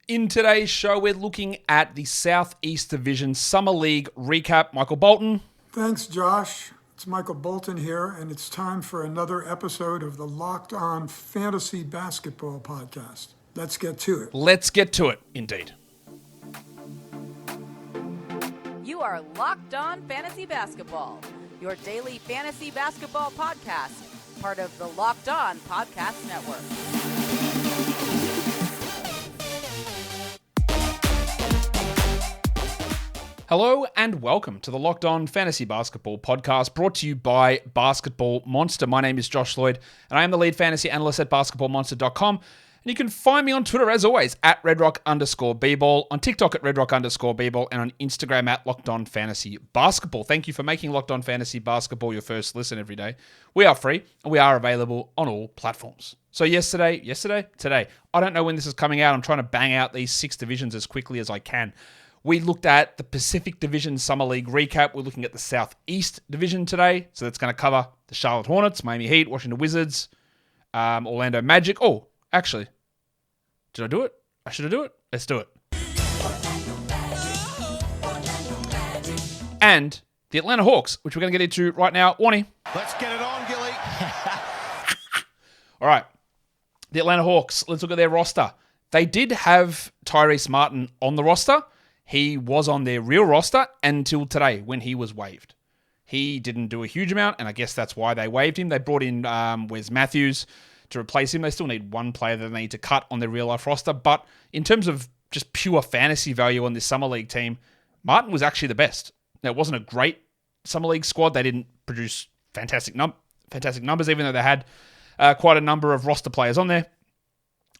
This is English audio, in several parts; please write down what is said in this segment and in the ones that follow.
In today's show, we're looking at the Southeast Division Summer League recap. Michael Bolton. Thanks, Josh. It's Michael Bolton here, and it's time for another episode of the Locked On Fantasy Basketball Podcast. Let's get to it. Let's get to it, indeed. You are Locked On Fantasy Basketball, your daily fantasy basketball podcast, part of the Locked On Podcast Network. Hello and welcome to the Locked On Fantasy Basketball Podcast, brought to you by Basketball Monster. My name is Josh Lloyd, and I am the lead fantasy analyst at basketballmonster.com. And you can find me on Twitter, as always, at redrock_bball, on TikTok at redrock_bball, and on Instagram at Locked On Fantasy Basketball. Thank you for making Locked On Fantasy Basketball your first listen every day. We are free, and we are available on all platforms. So today, I don't know when this is coming out. I'm trying to bang out these 6 divisions as quickly as I can. We looked at the Pacific Division Summer League recap. We're looking at the Southeast Division today. So that's going to cover the Charlotte Hornets, Miami Heat, Washington Wizards, Orlando Magic. Oh, actually, did I do it? I should have do it. Let's do it. And the Atlanta Hawks, which we're going to get into right now. Warnie. Let's get it on, Gilly. All right. The Atlanta Hawks, let's look at their roster. They did have Tyrese Martin on the roster. He was on their real roster until today when he was waived. He didn't do a huge amount, and I guess that's why they waived him. They brought in Wes Matthews to replace him. They still need one player that they need to cut on their real-life roster, but in terms of just pure fantasy value on this Summer League team, Martin was actually the best. Now, it wasn't a great Summer League squad. They didn't produce fantastic numbers, even though they had quite a number of roster players on there.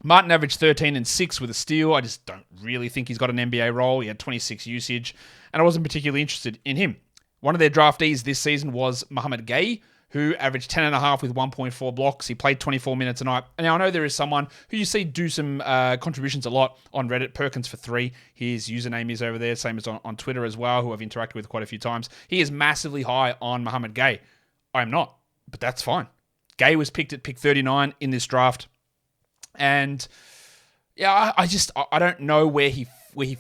Martin averaged 13 and 6 with a steal. I just don't really think he's got an NBA role. He had 26 usage, and I wasn't particularly interested in him. One of their draftees this season was Mohamed Gay, who averaged 10.5 with 1.4 blocks. He played 24 minutes a night. And now I know there is someone who you see do some contributions a lot on Reddit, Perkins for 3. His username is over there, same as on Twitter as well, who I've interacted with quite a few times. He is massively high on Mohamed Gay. I am not, but that's fine. Gay was picked at pick 39 in this draft. And yeah, I don't know where he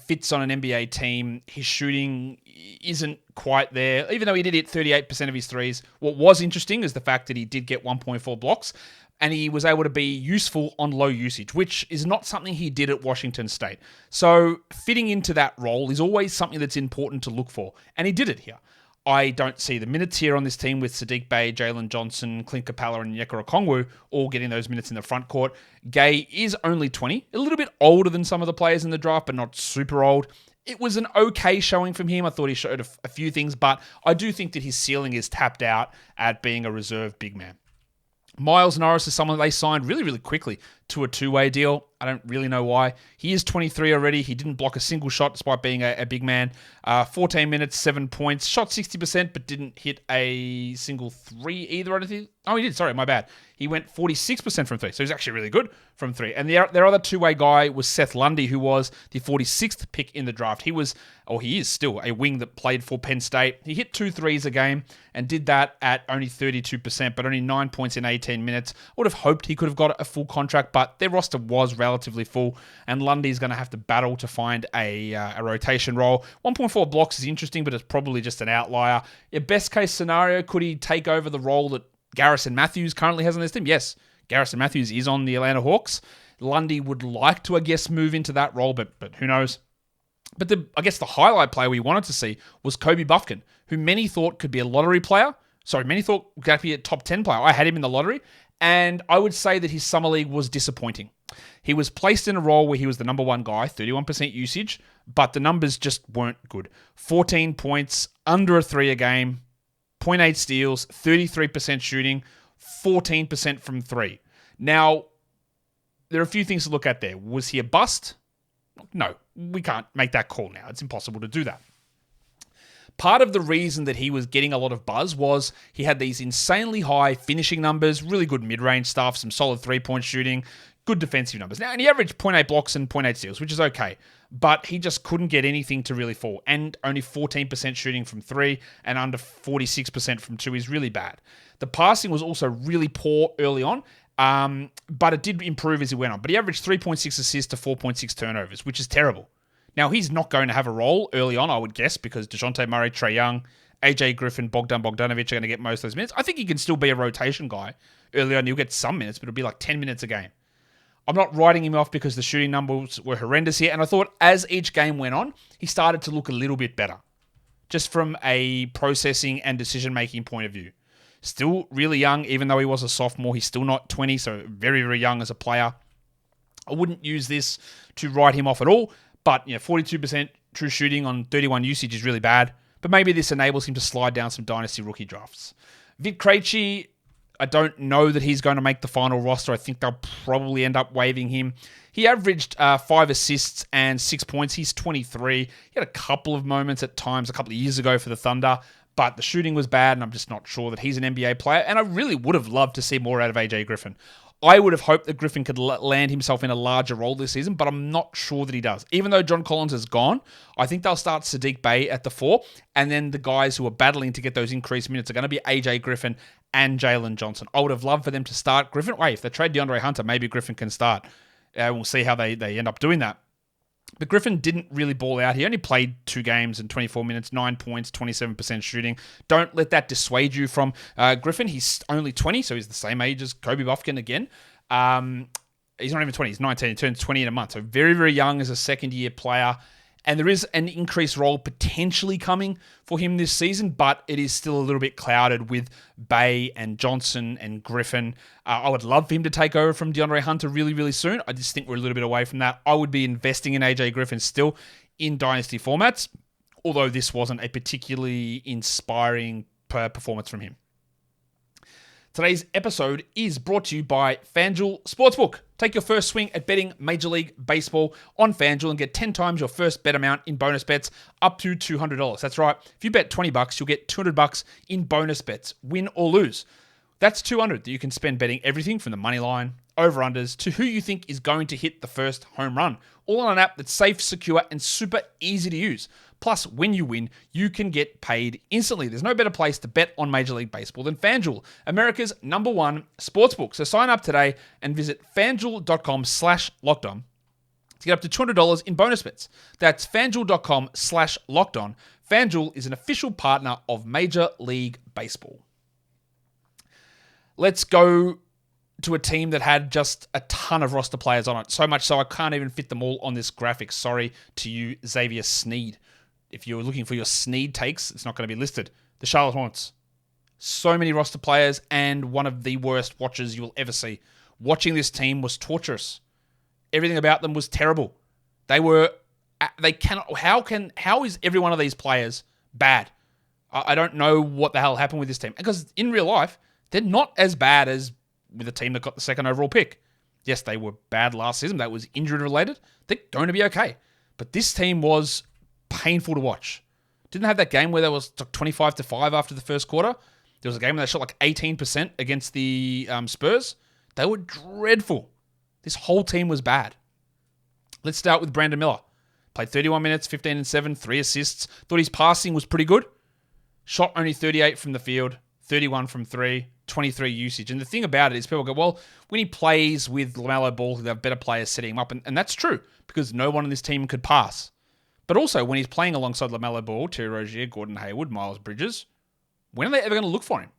fits on an NBA team. His shooting isn't quite there, even though he did hit 38% of his threes. What was interesting is the fact that he did get 1.4 blocks, and he was able to be useful on low usage, which is not something he did at Washington State. So fitting into that role is always something that's important to look for, and he did it here. I don't see the minutes here on this team with Sadiq Bey, Jalen Johnson, Clint Capella, and Onyeka Okongwu all getting those minutes in the front court. Gay is only 20, a little bit older than some of the players in the draft, but not super old. It was an okay showing from him. I thought he showed a few things, but I do think that his ceiling is tapped out at being a reserve big man. Miles Norris is someone they signed really, really quickly to a 2-way deal. I don't really know why. He is 23 already. He didn't block a single shot despite being a big man. 14 minutes, 7 points. Shot 60%, but didn't hit a single 3 either. I don't think. Oh, he did. Sorry, my bad. He went 46% from 3, so he's actually really good from 3. And their other 2-way guy was Seth Lundy, who was the 46th pick in the draft. He is still a wing that played for Penn State. He hit 2 threes a game and did that at only 32%, but only 9 points in 18 minutes. I would have hoped he could have got a full contract, but their roster was relatively full, and Lundy's going to have to battle to find a rotation role. 1.4 blocks is interesting, but it's probably just an outlier. Your best case scenario, could he take over the role that Garrison Matthews currently has on this team? Yes, Garrison Matthews is on the Atlanta Hawks. Lundy would like to, I guess, move into that role, but who knows? But I guess the highlight player we wanted to see was Kobe Buffkin, who many thought could be a lottery player. Sorry, many thought could be a top 10 player. I had him in the lottery, and I would say that his summer league was disappointing. He was placed in a role where he was the number 1 guy, 31% usage, but the numbers just weren't good. 14 points, under a 3 a game, 0.8 steals, 33% shooting, 14% from 3. Now, there are a few things to look at there. Was he a bust? No, we can't make that call now. It's impossible to do that. Part of the reason that he was getting a lot of buzz was he had these insanely high finishing numbers, really good mid-range stuff, some solid 3-point shooting, good defensive numbers. Now, and he averaged 0.8 blocks and 0.8 steals, which is okay, but he just couldn't get anything to really fall. And only 14% shooting from 3 and under 46% from 2 is really bad. The passing was also really poor early on, But it did improve as he went on. But he averaged 3.6 assists to 4.6 turnovers, which is terrible. Now, he's not going to have a role early on, I would guess, because DeJounte Murray, Trae Young, AJ Griffin, Bogdanovic are going to get most of those minutes. I think he can still be a rotation guy early on. He'll get some minutes, but it'll be like 10 minutes a game. I'm not writing him off because the shooting numbers were horrendous here. And I thought as each game went on, he started to look a little bit better. Just from a processing and decision-making point of view. Still really young, even though he was a sophomore. He's still not 20, so very, very young as a player. I wouldn't use this to write him off at all. But 42% true shooting on 31 usage is really bad. But maybe this enables him to slide down some dynasty rookie drafts. Vic Krejci, I don't know that he's going to make the final roster. I think they'll probably end up waiving him. He averaged 5 assists and 6 points. He's 23. He had a couple of moments at times a couple of years ago for the Thunder, but the shooting was bad, and I'm just not sure that he's an NBA player. And I really would have loved to see more out of AJ Griffin. I would have hoped that Griffin could land himself in a larger role this season, but I'm not sure that he does. Even though John Collins is gone, I think they'll start Sadiq Bey at the 4, and then the guys who are battling to get those increased minutes are going to be AJ Griffin and Jalen Johnson. I would have loved for them to start Griffin. Wait, if they trade DeAndre Hunter, maybe Griffin can start. We'll see how they end up doing that. But Griffin didn't really ball out. He only played 2 games in 24 minutes, 9 points, 27% shooting. Don't let that dissuade you from Griffin. He's only 20, so he's the same age as Kobe Buffkin again. He's not even 20, he's 19. He turns 20 in a month. So very, very young as a second-year player. And there is an increased role potentially coming for him this season, but it is still a little bit clouded with Bey and Johnson and Griffin. I would love for him to take over from DeAndre Hunter really, really soon. I just think we're a little bit away from that. I would be investing in AJ Griffin still in dynasty formats, although this wasn't a particularly inspiring performance from him. Today's episode is brought to you by FanDuel Sportsbook. Take your first swing at betting Major League Baseball on FanDuel and get 10 times your first bet amount in bonus bets up to $200. That's right. If you bet $20, you'll get $200 in bonus bets, win or lose. That's $200 that you can spend betting everything from the money line, over-unders, to who you think is going to hit the first home run. All on an app that's safe, secure, and super easy to use. Plus, when you win, you can get paid instantly. There's no better place to bet on Major League Baseball than FanDuel, America's #1 sportsbook. So sign up today and visit FanDuel.com/lockedon to get up to $200 in bonus bets. That's FanDuel.com/lockedon. FanDuel is an official partner of Major League Baseball. Let's go to a team that had just a ton of roster players on it. So much so I can't even fit them all on this graphic. Sorry to you, Xavier Sneed. If you're looking for your Sneed takes, it's not going to be listed. The Charlotte Hornets. So many roster players and one of the worst watches you will ever see. Watching this team was torturous. Everything about them was terrible. How is every one of these players bad? I don't know what the hell happened with this team. Because in real life, they're not as bad as with the team that got the second overall pick. Yes, they were bad last season. That was injury related. They're going to be okay. But this team was painful to watch. Didn't have that game where there was 25-5 after the first quarter. There was a game where they shot like 18% against the Spurs. They were dreadful. This whole team was bad. Let's start with Brandon Miller. Played 31 minutes, 15-7, 3 assists. Thought his passing was pretty good. Shot only 38 from the field, 31 from 3, 23 usage. And the thing about it is people go, well, when he plays with LaMelo Ball, they have better players setting him up. And that's true because no one on this team could pass. But also, when he's playing alongside LaMelo Ball, Terry Rozier, Gordon Hayward, Miles Bridges, when are they ever going to look for him?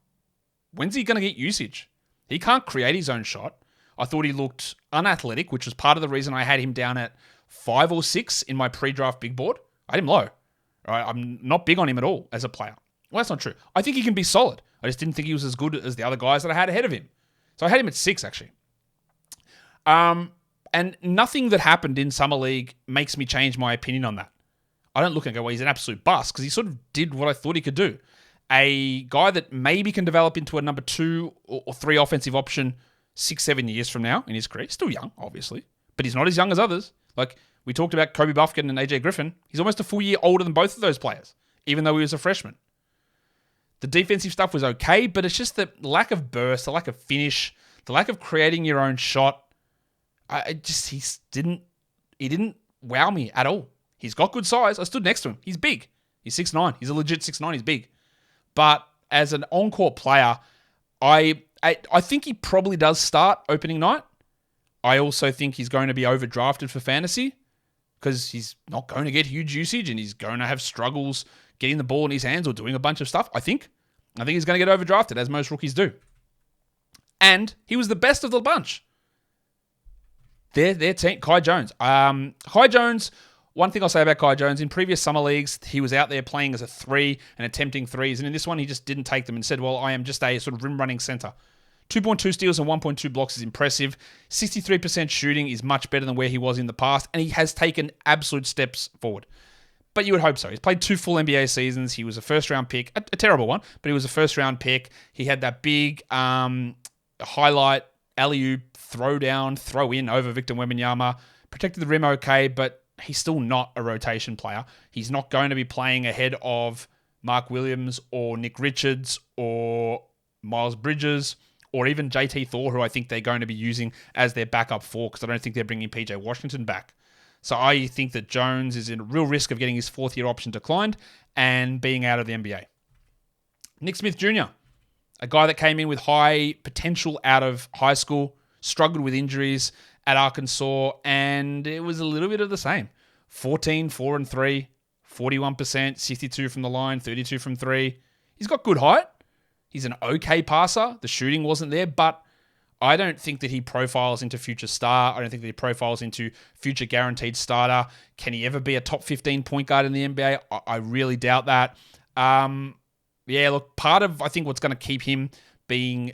When's he going to get usage? He can't create his own shot. I thought he looked unathletic, which was part of the reason I had him down at 5 or 6 in my pre-draft big board. I had him low. Right? I'm not big on him at all as a player. Well, that's not true. I think he can be solid. I just didn't think he was as good as the other guys that I had ahead of him. So I had him at 6, actually. And nothing that happened in Summer League makes me change my opinion on that. I don't look and go, well, he's an absolute bust, because he sort of did what I thought he could do. A guy that maybe can develop into a number 2 or 3 offensive option 6-7 years from now in his career. He's still young, obviously, but he's not as young as others. Like we talked about Kobe Buffkin and AJ Griffin. He's almost a full year older than both of those players, even though he was a freshman. The defensive stuff was okay, but it's just the lack of burst, the lack of finish, the lack of creating your own shot. He didn't wow me at all. He's got good size. I stood next to him. He's big. He's 6'9". He's a legit 6'9". He's big. But as an on-court player, I I think he probably does start opening night. I also think he's going to be overdrafted for fantasy because he's not going to get huge usage and he's going to have struggles getting the ball in his hands or doing a bunch of stuff, I think. I think he's going to get overdrafted, as most rookies do. And he was the best of the bunch. Their team, Kai Jones. Kai Jones, one thing I'll say about Kai Jones, in previous summer leagues, he was out there playing as a 3 and attempting threes. And in this one, he just didn't take them and said, well, I am just a sort of rim-running center. 2.2 steals and 1.2 blocks is impressive. 63% shooting is much better than where he was in the past. And he has taken absolute steps forward. But you would hope so. He's played 2 full NBA seasons. He was a first-round pick. A terrible one, but he was a first-round pick. He had that big highlight, alley-oop, throw in over Victor Wembanyama. Protected the rim okay, but he's still not a rotation player. He's not going to be playing ahead of Mark Williams or Nick Richards or Miles Bridges or even JT Thor, who I think they're going to be using as their backup 4 because I don't think they're bringing PJ Washington back. So I think that Jones is in real risk of getting his 4th-year option declined and being out of the NBA. Nick Smith Jr., a guy that came in with high potential out of high school, struggled with injuries at Arkansas, and it was a little bit of the same. 14, 4 and 3, 41%, 62 from the line, 32 from 3. He's got good height. He's an okay passer. The shooting wasn't there, but I don't think that he profiles into future star. I don't think that he profiles into future guaranteed starter. Can he ever be a top 15 point guard in the NBA? I really doubt that. Look, part of, I think, what's going to keep him being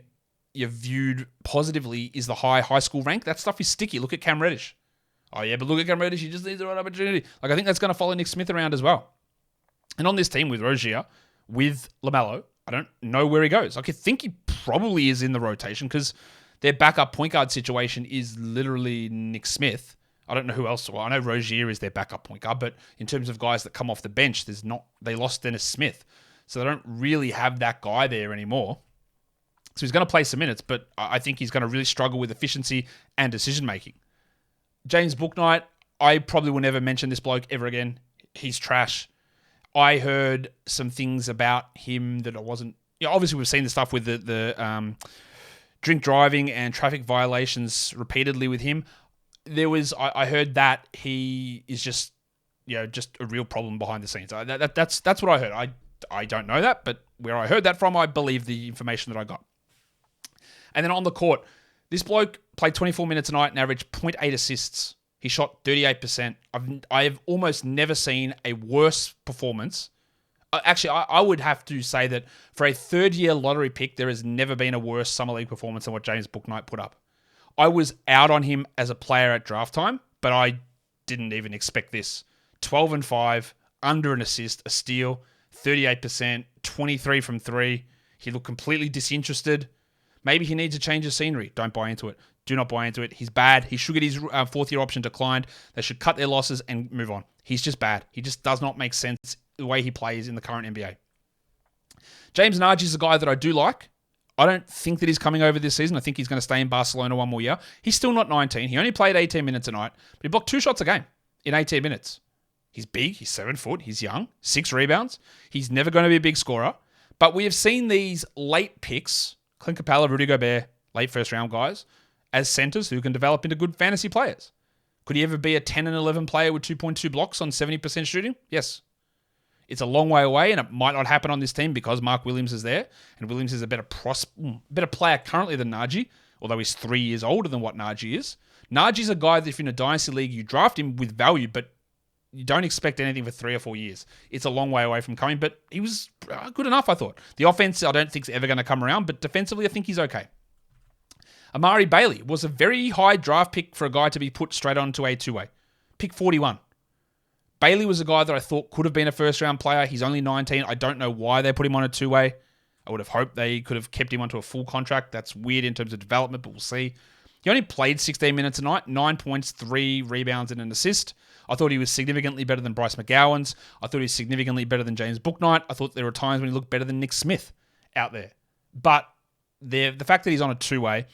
viewed positively is the high school rank. That stuff is sticky. Look at Cam Reddish. Oh, yeah, but look at Cam Reddish. He just needs the right opportunity. I think that's going to follow Nick Smith around as well. And on this team with Rozier, with LaMelo, I don't know where he goes. I think he probably is in the rotation because their backup point guard situation is literally Nick Smith. I don't know who else. Well, I know Rozier is their backup point guard, but in terms of guys that come off the bench, they lost Dennis Smith. So they don't really have that guy there anymore. So he's going to play some minutes, but I think he's going to really struggle with efficiency and decision-making. James Bouknight, I probably will never mention this bloke ever again. He's trash. I heard some things about him that I wasn't... obviously we've seen the stuff with the drink driving and traffic violations repeatedly with him. I heard that he is just a real problem behind the scenes. That's what I heard. I don't know that, but where I heard that from, I believe the information that I got. And then on the court, this bloke played 24 minutes a night and averaged 0.8 assists. He shot 38%. I've almost never seen a worse performance. Actually, I would have to say that for a 3rd-year lottery pick, there has never been a worse summer league performance than what James Bouknight put up. I was out on him as a player at draft time, but I didn't even expect this. 12 and 5, under an assist, a steal, 38%, 23 from 3. He looked completely disinterested. Maybe he needs a change of scenery. Don't buy into it. Do not buy into it. He's bad. He should get his 4th-year option declined. They should cut their losses and move on. He's just bad. He just does not make sense the way he plays in the current NBA. James Nagy is a guy that I do like. I don't think that he's coming over this season. I think he's going to stay in Barcelona one more year. He's still not 19. He only played 18 minutes a night, but he blocked 2 shots a game in 18 minutes. He's big. He's 7 foot. He's young. 6 rebounds. He's never going to be a big scorer. But we have seen these late picks, Clint Capella, Rudy Gobert, late first-round guys, as centers who can develop into good fantasy players. Could he ever be a 10 and 11 player with 2.2 blocks on 70% shooting? Yes. It's a long way away, and it might not happen on this team because Mark Williams is there, and Williams is a better player currently than Nagy, although he's 3 years older than what Nagy is. Naji's a guy that if you're in a dynasty league, you draft him with value, but you don't expect anything for 3 or 4 years. It's a long way away from coming, but he was good enough, I thought. The offense, I don't think is ever going to come around, but defensively, I think he's okay. Amari Bailey was a very high draft pick for a guy to be put straight onto a 2-way. Pick 41. Bailey was a guy that I thought could have been a first-round player. He's only 19. I don't know why they put him on a 2-way. I would have hoped they could have kept him onto a full contract. That's weird in terms of development, but we'll see. He only played 16 minutes a night, 9 points, 3 rebounds, and an assist. I thought he was significantly better than Bryce McGowan's. I thought he was significantly better than James Bouknight. I thought there were times when he looked better than Nick Smith out there. But the fact that he's on a 2-way,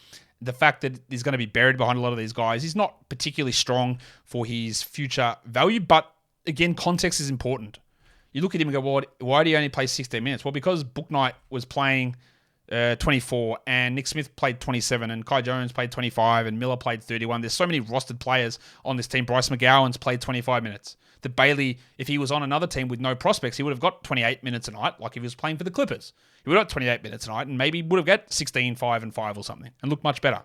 the fact that he's going to be buried behind a lot of these guys, he's not particularly strong for his future value. But again, context is important. You look at him and go, well, why do you only play 16 minutes? Well, because Bouknight was playing 24, and Nick Smith played 27, and Kai Jones played 25, and Miller played 31. There's so many rostered players on this team. Bryce McGowan's played 25 minutes. That Bailey, if he was on another team with no prospects, he would have got 28 minutes a night, like if he was playing for the Clippers. He would have got 28 minutes a night, and maybe would have got 16, 5, and 5 or something, and looked much better.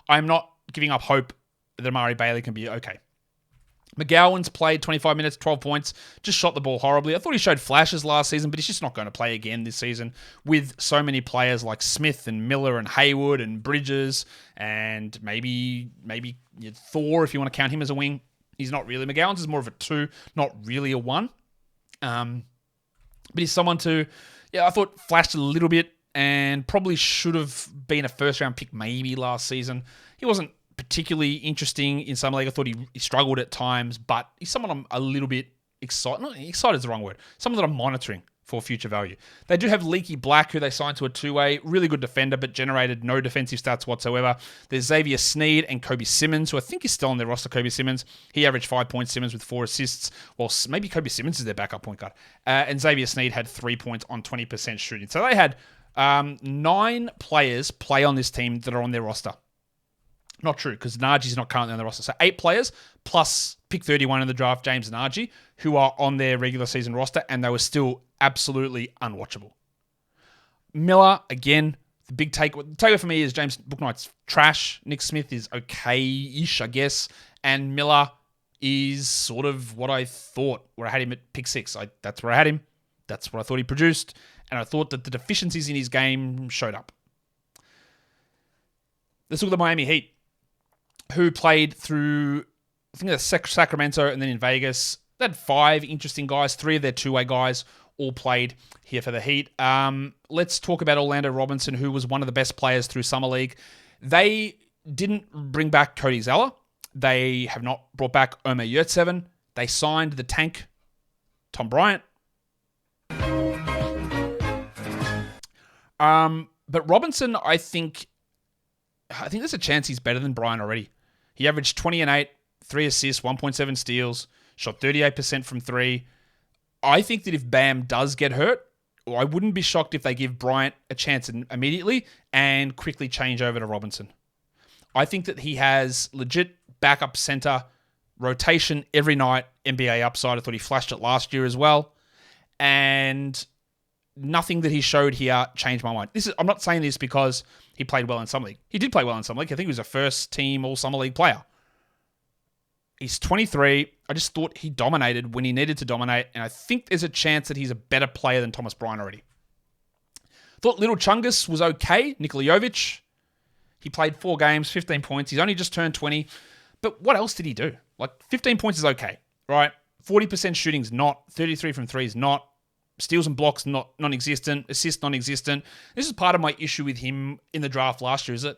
I'm not giving up hope that Amari Bailey can be okay. McGowan's played 25 minutes, 12 points, just shot the ball horribly. I thought he showed flashes last season, but he's just not going to play again this season with so many players like Smith and Miller and Hayward and Bridges and maybe Thor, if you want to count him as a wing. He's not really. McGowan's is more of a 2, not really a 1. But he's someone to, I thought flashed a little bit and probably should have been a first-round pick maybe last season. He wasn't particularly interesting in Summer League. I thought he struggled at times, but he's someone I'm a little bit excited. Not excited is the wrong word. Someone that I'm monitoring for future value. They do have Leaky Black, who they signed to a 2-way. Really good defender, but generated no defensive stats whatsoever. There's Xavier Sneed and Kobe Simmons, who I think is still on their roster. Kobe Simmons. He averaged 5 points, Simmons with 4 assists. Well, maybe Kobe Simmons is their backup point guard. And Xavier Sneed had 3 points on 20% shooting. So they had 9 players play on this team that are on their roster. Not true, because Naji's not currently on the roster. So 8 players, plus pick 31 in the draft, James Naji, who are on their regular season roster, and they were still absolutely unwatchable. Miller, again, the big takeaway for me is James Bouknight's trash. Nick Smith is okay-ish, I guess. And Miller is sort of what I thought, where I had him at pick 6. That's where I had him. That's what I thought he produced. And I thought that the deficiencies in his game showed up. Let's look at the Miami Heat, who played through, I think that's Sacramento and then in Vegas. They had 5 interesting guys. 3 of their 2-way guys all played here for the Heat. Let's talk about Orlando Robinson, who was one of the best players through Summer League. They didn't bring back Cody Zeller. They have not brought back Omer Yurtseven. They signed the tank, Tom Bryant. But Robinson, I think there's a chance he's better than Bryant already. He averaged 20 and 8, 3 assists, 1.7 steals, shot 38% from 3. I think that if Bam does get hurt, I wouldn't be shocked if they give Bryant a chance immediately and quickly change over to Robinson. I think that he has legit backup center rotation every night, NBA upside. I thought he flashed it last year as well. And nothing that he showed here changed my mind. I'm not saying this because he played well in Summer League. He did play well in Summer League. I think he was a first-team All-Summer League player. He's 23. I just thought he dominated when he needed to dominate, and I think there's a chance that he's a better player than Thomas Bryant already. Thought Little Chungus was okay. Nikola Jovic, he played 4 games, 15 points. He's only just turned 20. But what else did he do? 15 points is okay, right? 40% shooting's not. 33 from 3 is not. Steals and blocks non-existent. Assists non-existent. This is part of my issue with him in the draft last year, is that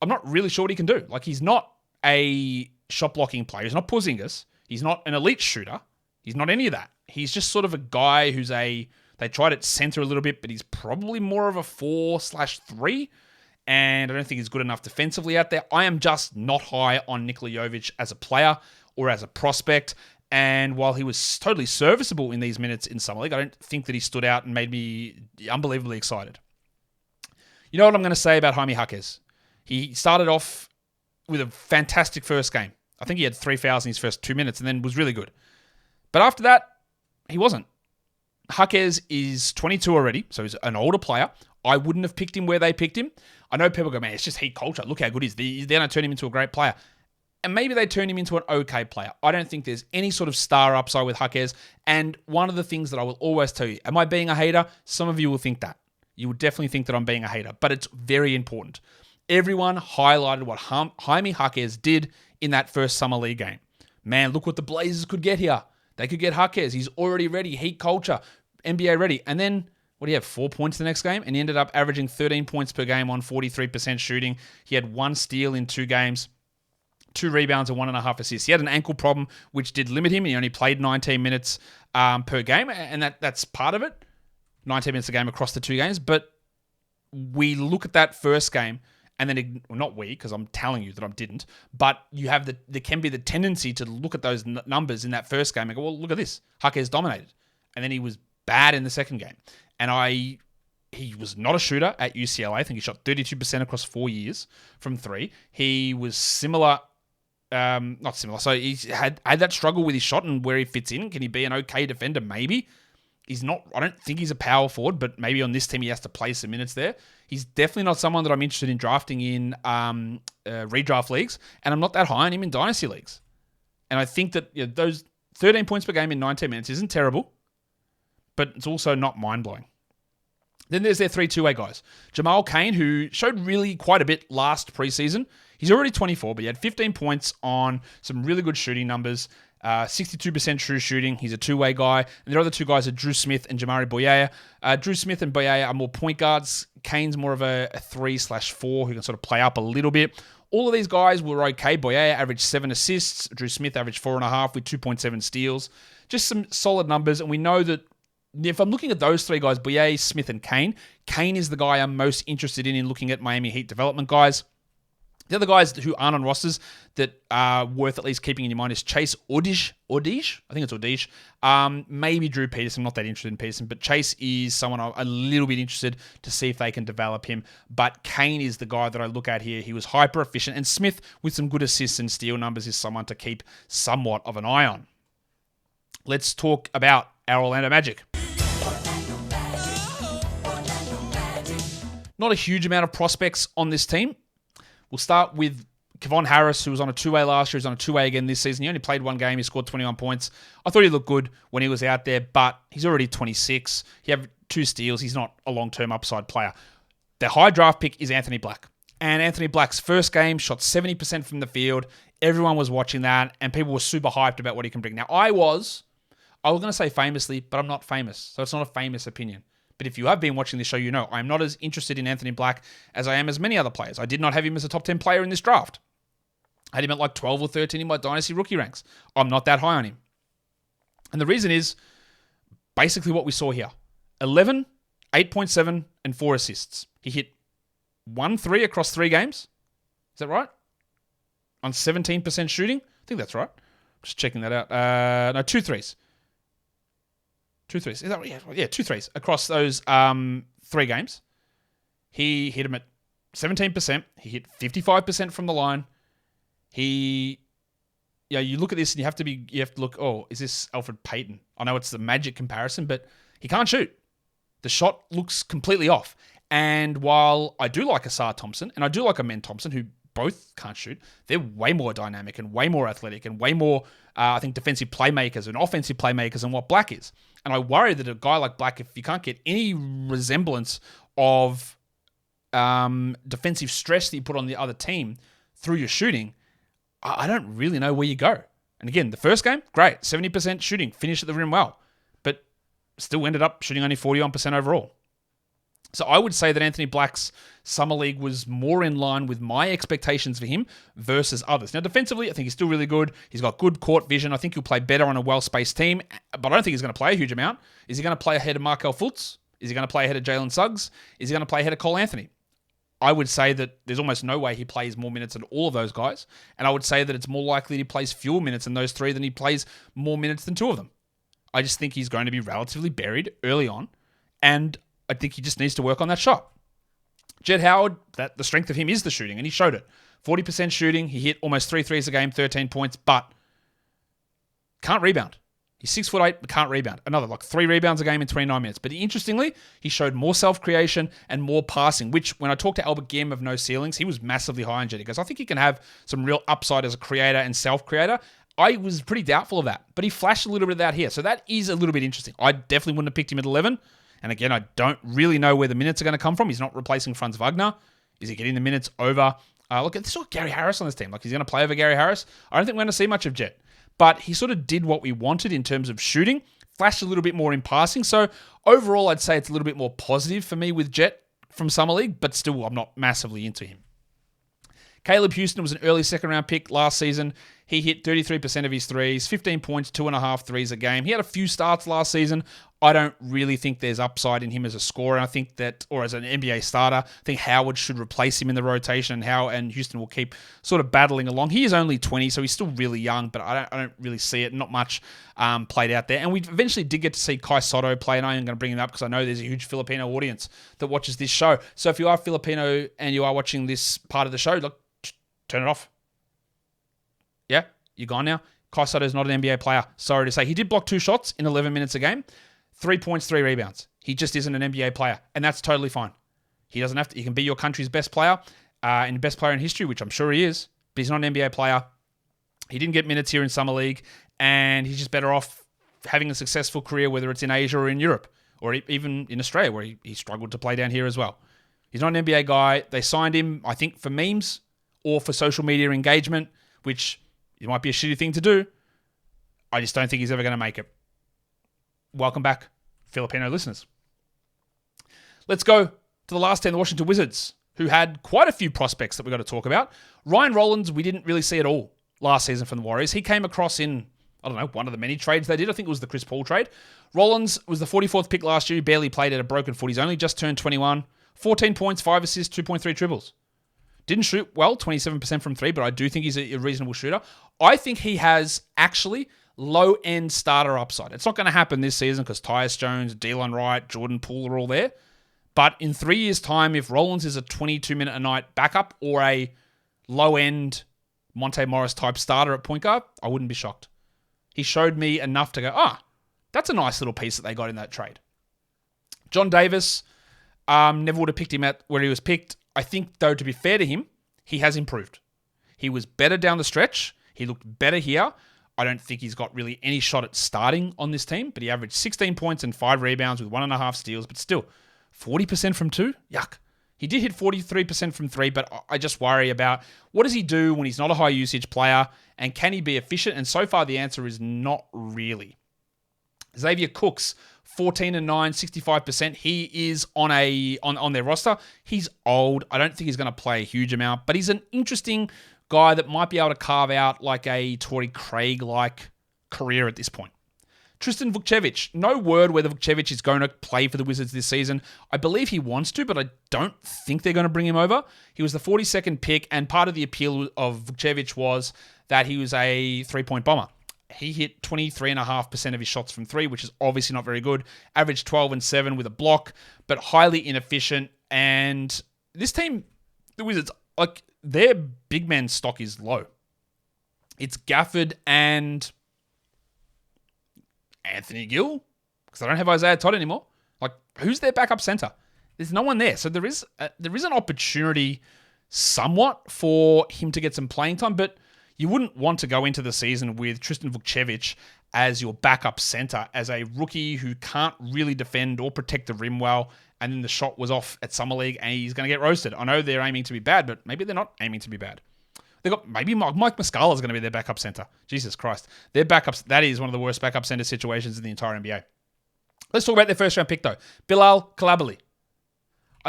I'm not really sure what he can do. He's not a shot-blocking player. He's not Porzingis. He's not an elite shooter. He's not any of that. He's just sort of a guy who's they tried at center a little bit, but he's probably more of a 4/3, and I don't think he's good enough defensively out there. I am just not high on Nikola Jovic as a player or as a prospect. And while he was totally serviceable in these minutes in Summer League, I don't think that he stood out and made me unbelievably excited. You know what I'm going to say about Jaime Jaquez? He started off with a fantastic first game. I think he had 3 fouls in his first 2 minutes and then was really good. But after that, he wasn't. Jaquez is 22 already, so he's an older player. I wouldn't have picked him where they picked him. I know people go, man, it's just Heat culture. Look how good he is. They're going to turn him into a great player. And maybe they turn him into an okay player. I don't think there's any sort of star upside with Jaquez. And one of the things that I will always tell you, am I being a hater? Some of you will think that. You would definitely think that I'm being a hater. But it's very important. Everyone highlighted what Jaime Jaquez did in that first Summer League game. Man, look what the Blazers could get here. They could get Jaquez. He's already ready. Heat culture. NBA ready. And then, what do you have? 4 points the next game? And he ended up averaging 13 points per game on 43% shooting. He had 1 steal in 2 games. 2 rebounds and 1.5 assists. He had an ankle problem, which did limit him. He only played 19 minutes per game, and that's part of it. 19 minutes a game across the 2 games. But we look at that first game, and then, not we, because I'm telling you that I didn't, but you have there can be the tendency to look at those numbers in that first game and go, well, look at this. Jaquez dominated. And then he was bad in the second game. And I he was not a shooter at UCLA. I think he shot 32% across 4 years from three. He was similar, not similar. So he had that struggle with his shot and where he fits in. Can he be an okay defender? Maybe. He's not. I don't think he's a power forward, but maybe on this team he has to play some minutes there. He's definitely not someone that I'm interested in drafting in redraft leagues, and I'm not that high on him in dynasty leagues. And I think that those 13 points per game in 19 minutes isn't terrible, but it's also not mind-blowing. Then there's their 3 two-way guys. Jamal Cain, who showed really quite a bit last preseason. He's already 24, but he had 15 points on some really good shooting numbers. 62% true shooting. He's a two-way guy. And their other two guys are Drew Smith and Jamari Boyea. Drew Smith and Boyea are more point guards. Kane's more of a 3/4 who can sort of play up a little bit. All of these guys were okay. Boyea averaged 7 assists. Drew Smith averaged 4.5 with 2.7 steals. Just some solid numbers. And we know that if I'm looking at those three guys, Boyea, Smith, and Kane, Kane is the guy I'm most interested in looking at Miami Heat development guys. The other guys who aren't on rosters that are worth at least keeping in your mind is Chase Audige. I think it's Audige. Maybe Drew Peterson. I'm not that interested in Peterson, but Chase is someone I'm a little bit interested to see if they can develop him. But Kane is the guy that I look at here. He was hyper efficient, and Smith with some good assists and steal numbers is someone to keep somewhat of an eye on. Let's talk about our Orlando Magic. Not a huge amount of prospects on this team. We'll start with Kevon Harris, who was on a two-way last year. He's on a two-way again this season. He only played one game. He scored 21 points. I thought he looked good when he was out there, but he's already 26. He had 2 steals. He's not a long-term upside player. Their high draft pick is Anthony Black. And Anthony Black's first game shot 70% from the field. Everyone was watching that, and people were super hyped about what he can bring. Now, I was going to say famously, but I'm not famous, so it's not a famous opinion. But if you have been watching this show, you know I'm not as interested in Anthony Black as I am as many other players. I did not have him as a top 10 player in this draft. I had him at like 12 or 13 in my dynasty rookie ranks. I'm not that high on him. And the reason is basically what we saw here. 11, 8.7, and 4 assists. He hit 1 3 across 3 games. Is that right? On 17% shooting? I think that's right. Just checking that out. No, 2 threes. 2 threes. Is that right? Yeah, 2 threes across those 3 games. He hit him at 17%. He hit 55% from the line. You look at this and you have to look, is this Alfred Payton? I know it's the Magic comparison, but he can't shoot. The shot looks completely off. And while I do like Asar Thompson and I do like Amen Thompson, who both can't shoot, they're way more dynamic and way more athletic and way more, I think, defensive playmakers and offensive playmakers than what Black is. And I worry that a guy like Black, if you can't get any resemblance of defensive stress that you put on the other team through your shooting, I don't really know where you go. And again, the first game, great, 70% shooting, finished at the rim well, but still ended up shooting only 41% overall. So I would say that Anthony Black's Summer League was more in line with my expectations for him versus others. Now, defensively, I think he's still really good. He's got good court vision. I think he'll play better on a well-spaced team, but I don't think he's going to play a huge amount. Is he going to play ahead of Markelle Fultz? Is he going to play ahead of Jalen Suggs? Is he going to play ahead of Cole Anthony? I would say that there's almost no way he plays more minutes than all of those guys, and I would say that it's more likely he plays fewer minutes than those 3 than he plays more minutes than 2 of them. I just think he's going to be relatively buried early on, and I think he just needs to work on that shot. Jett Howard, the strength of him is the shooting, and he showed it. 40% shooting, he hit almost 3 threes a game, 13 points, but can't rebound. He's 6'8", but can't rebound. Another 3 rebounds a game in 29 minutes. But interestingly, he showed more self-creation and more passing, which when I talked to Albert Gim of No Ceilings, he was massively high on Jett. He goes, I think he can have some real upside as a creator and self-creator. I was pretty doubtful of that, but he flashed a little bit of that here. So that is a little bit interesting. I definitely wouldn't have picked him at 11. And again, I don't really know where the minutes are going to come from. He's not replacing Franz Wagner. Is he getting the minutes over? Look, there's got Gary Harris on this team. He's going to play over Gary Harris. I don't think we're going to see much of Jett. But he sort of did what we wanted in terms of shooting, flashed a little bit more in passing. So overall, I'd say it's a little bit more positive for me with Jett from Summer League, but still, I'm not massively into him. Caleb Houston was an early second-round pick last season. He hit 33% of his threes, 15 points, 2.5 threes a game. He had a few starts last season. I don't really think there's upside in him as a scorer. I think that, or as an NBA starter, I think Howard should replace him in the rotation, and Houston will keep sort of battling along. He is only 20, so he's still really young, but I don't really see it. Not much played out there. And we eventually did get to see Kai Sotto play, and I'm going to bring him up because I know there's a huge Filipino audience that watches this show. So if you are Filipino and you are watching this part of the show, look, turn it off. Yeah, you're gone now. Kai Sotto is not an NBA player. Sorry to say. He did block 2 shots in 11 minutes a game. 3 points, 3 rebounds. He just isn't an NBA player, and that's totally fine. He doesn't have to. He can be your country's best player and best player in history, which I'm sure he is, but he's not an NBA player. He didn't get minutes here in Summer League, and he's just better off having a successful career, whether it's in Asia or in Europe, or even in Australia, where he struggled to play down here as well. He's not an NBA guy. They signed him, I think, for memes or for social media engagement, which it might be a shitty thing to do. I just don't think he's ever going to make it. Welcome back, Filipino listeners. Let's go to the last 10, the Washington Wizards, who had quite a few prospects that we've got to talk about. Ryan Rollins, we didn't really see at all last season from the Warriors. He came across in, I don't know, one of the many trades they did. I think it was the Chris Paul trade. Rollins was the 44th pick last year. He barely played at a broken foot. He's only just turned 21. 14 points, 5 assists, 2.3 triples. Didn't shoot well, 27% from 3, but I do think he's a reasonable shooter. I think he has actually low-end starter upside. It's not going to happen this season because Tyus Jones, Delon Wright, Jordan Poole are all there. But in 3 years' time, if Rollins is a 22-minute-a-night backup or a low-end Monte Morris-type starter at point guard, I wouldn't be shocked. He showed me enough to go, that's a nice little piece that they got in that trade. John Davis, never would have picked him at where he was picked. I think, though, to be fair to him, he has improved. He was better down the stretch. He looked better here. I don't think he's got really any shot at starting on this team, but he averaged 16 points and 5 rebounds with 1.5 steals, but still, 40% from 2? Yuck. He did hit 43% from 3, but I just worry about what does he do when he's not a high-usage player, and can he be efficient? And so far, the answer is not really. Xavier Cooks, 14 and 9, 65%. He is on their roster. He's old. I don't think he's going to play a huge amount, but he's an interesting guy that might be able to carve out like a Torrey Craig-like career at this point. Tristan Vukcevic. No word whether Vukcevic is going to play for the Wizards this season. I believe he wants to, but I don't think they're going to bring him over. He was the 42nd pick, and part of the appeal of Vukcevic was that he was a three-point bomber. He hit 23.5% of his shots from 3, which is obviously not very good. Averaged 12 and 7 with a block, but highly inefficient. And this team, the Wizards, their big man stock is low. It's Gafford and Anthony Gill, because they don't have Isaiah Todd anymore. Who's their backup center? There's no one there. So there is an opportunity somewhat for him to get some playing time, but you wouldn't want to go into the season with Tristan Vukcevic as your backup center, as a rookie who can't really defend or protect the rim well, and then the shot was off at Summer League and he's going to get roasted. I know they're aiming to be bad, but maybe they're not aiming to be bad. Maybe Mike Muscala is going to be their backup center. Jesus Christ. Their backups, that is one of the worst backup center situations in the entire NBA. Let's talk about their first round pick though. Bilal Coulibaly.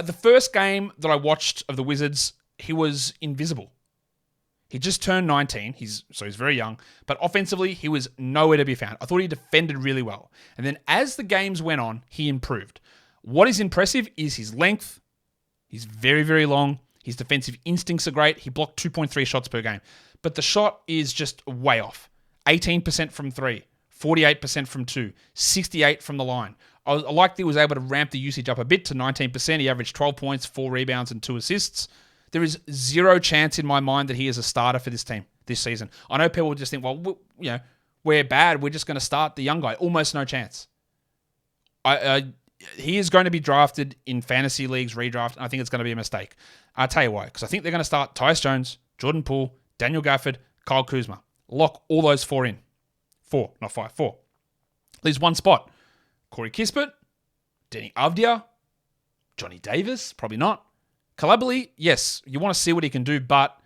The first game that I watched of the Wizards, he was invisible. He just turned 19, so he's very young, but offensively, he was nowhere to be found. I thought he defended really well. And then as the games went on, he improved. What is impressive is his length. He's very, very long. His defensive instincts are great. He blocked 2.3 shots per game. But the shot is just way off. 18% from 3, 48% from 2, 68% from the line. I liked that he was able to ramp the usage up a bit to 19%. He averaged 12 points, 4 rebounds, and 2 assists. There is zero chance in my mind that he is a starter for this team this season. I know people just think, well, we're bad. We're just going to start the young guy. Almost no chance. He is going to be drafted in fantasy leagues, redraft, and I think it's going to be a mistake. I'll tell you why. Because I think they're going to start Tyus Jones, Jordan Poole, Daniel Gafford, Kyle Kuzma. Lock all those 4 in. 4, not 5, 4. Leaves one spot. Corey Kispert, Denny Avdia, Johnny Davis, probably not. Coulibaly, yes, you want to see what he can do, but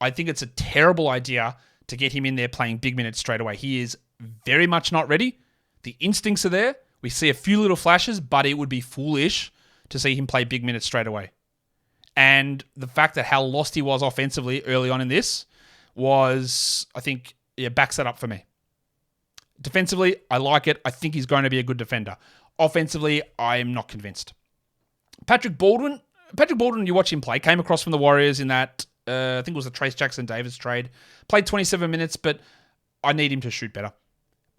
I think it's a terrible idea to get him in there playing big minutes straight away. He is very much not ready. The instincts are there. We see a few little flashes, but it would be foolish to see him play big minutes straight away. And the fact that how lost he was offensively early on in this I think, backs that up for me. Defensively, I like it. I think he's going to be a good defender. Offensively, I am not convinced. Patrick Baldwin, you watch him play, came across from the Warriors in that, I think it was the Trace Jackson-Davis trade. Played 27 minutes, but I need him to shoot better.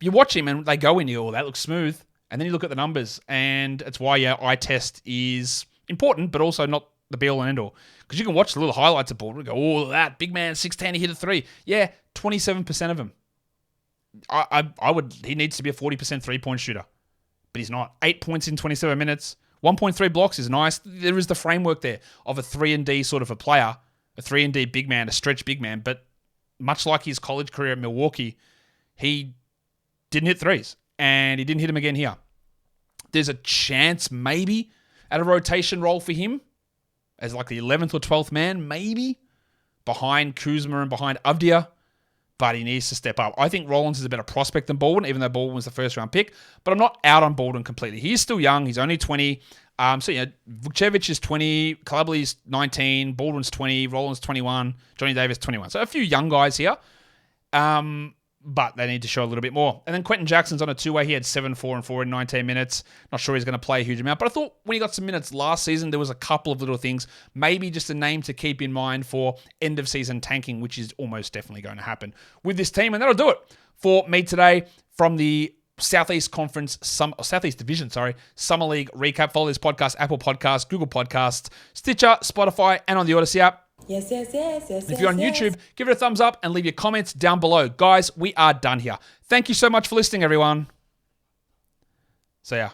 You watch him and they go in, that looks smooth. And then you look at the numbers, and it's why eye test is important, but also not the be-all and end-all. Because you can watch the little highlights of Baldwin and go, that big man, 6'10", he hit a 3. Yeah, 27% of them. He needs to be a 40% three-point shooter, but he's not. 8 points in 27 minutes, 1.3 blocks is nice. There is the framework there of a 3-and-D sort of a player, a 3-and-D big man, a stretch big man, but much like his college career at Milwaukee, he didn't hit threes, and he didn't hit them again here. There's a chance maybe at a rotation role for him as like the 11th or 12th man, maybe, behind Kuzma and behind Avdia. But he needs to step up. I think Rollins is a better prospect than Baldwin, even though Baldwin was the first-round pick. But I'm not out on Baldwin completely. He is still young. He's only 20. Vukcevic is 20. Calably's 19. Baldwin's 20. Rollins 21. Johnny Davis 21. So a few young guys here. But they need to show a little bit more. And then Quentin Jackson's on a two-way. He had 7, 4, and 4 in 19 minutes. Not sure he's going to play a huge amount. But I thought when he got some minutes last season, there was a couple of little things. Maybe just a name to keep in mind for end-of-season tanking, which is almost definitely going to happen with this team. And that'll do it for me today from the Southeast Division, Summer League recap. Follow this podcast, Apple Podcasts, Google Podcasts, Stitcher, Spotify, and on the Odyssey app. Yes. If you're on YouTube, give it a thumbs up and leave your comments down below. Guys, we are done here. Thank you so much for listening, everyone. See ya.